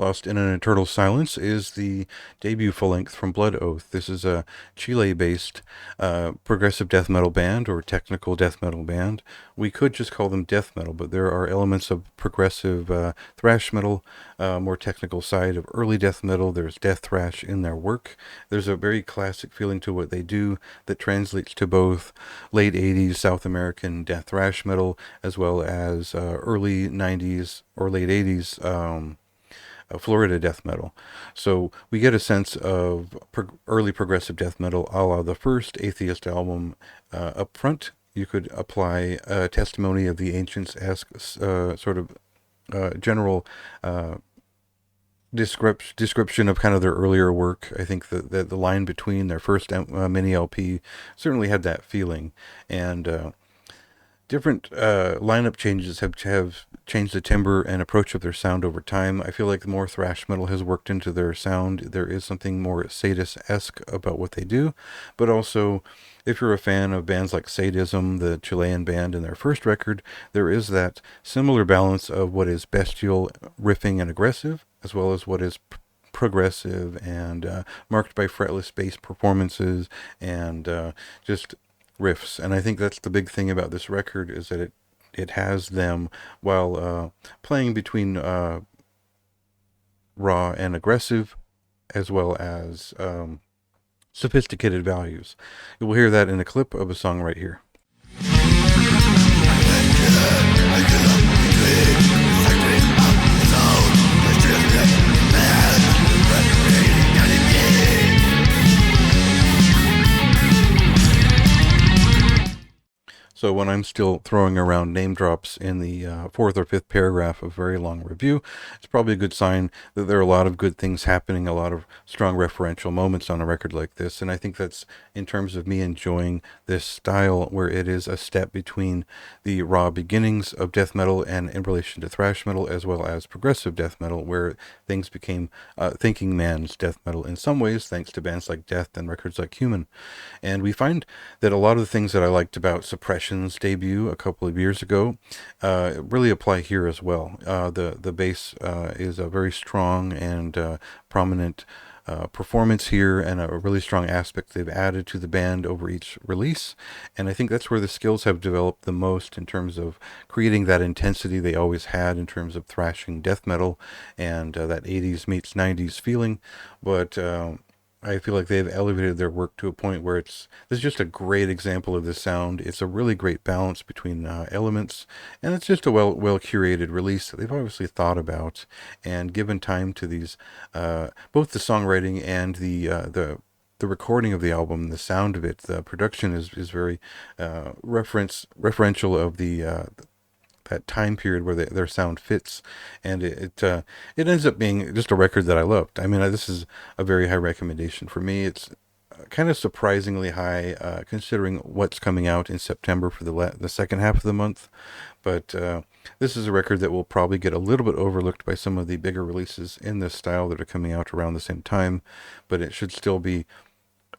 Lost in an Eternal Silence is the debut full-length from Blood Oath. This is a Chile-based progressive death metal band or technical death metal band. We could just call them death metal, but there are elements of progressive thrash metal, more technical side of early death metal. There's death thrash in their work. There's a very classic feeling to what they do that translates to both late 80s South American death thrash metal as well as early 90s or late 80s Florida death metal. So we get a sense of early progressive death metal a la the first Atheist album up front. You could apply a Testimony of the Ancients-esque sort of general description of kind of their earlier work. I think that the line between their first mini LP certainly had that feeling. And different lineup changes have changed the timbre and approach of their sound over time. I feel like more thrash metal has worked into their sound. There is something more Sadist-esque about what they do, but also, if you're a fan of bands like Sadism, the Chilean band, in their first record, there is that similar balance of what is bestial, riffing, and aggressive, as well as what is progressive and marked by fretless bass performances and just riffs. And I think that's the big thing about this record, is that it has them while playing between raw and aggressive, as well as sophisticated values. You will hear that in a clip of a song right here. So when I'm still throwing around name drops in the fourth or fifth paragraph of a very long review, it's probably a good sign that there are a lot of good things happening, a lot of strong referential moments on a record like this. And I think that's in terms of me enjoying this style, where it is a step between the raw beginnings of death metal and in relation to thrash metal, as well as progressive death metal, where things became thinking man's death metal in some ways, thanks to bands like Death and records like Human. And we find that a lot of the things that I liked about Suppression's debut a couple of years ago really apply here as well. The bass is a very strong and prominent performance here, and a really strong aspect they've added to the band over each release. And I think that's where the skills have developed the most in terms of creating that intensity they always had in terms of thrashing death metal and that 80s meets 90s feeling. But I feel like they've elevated their work to a point where this is just a great example of the sound. It's a really great balance between elements, and it's just a well curated release that they've obviously thought about and given time to these, both the songwriting and the recording of the album, the sound of it. The production is very referential of that time period where their sound fits, and it ends up being just a record that I loved. I mean, this is a very high recommendation for me. It's kind of surprisingly high considering what's coming out in September for the second half of the month, but this is a record that will probably get a little bit overlooked by some of the bigger releases in this style that are coming out around the same time, but it should still be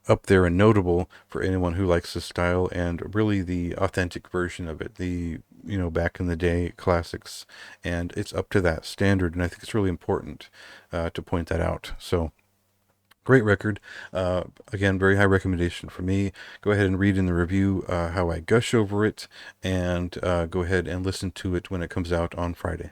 up there and notable for anyone who likes this style and really the authentic version of it, the back in the day classics, and it's up to that standard. And I think it's really important to point that out. So great record. Again, very high recommendation for me. Go ahead and read in the review how I gush over it, and go ahead and listen to it when it comes out on Friday.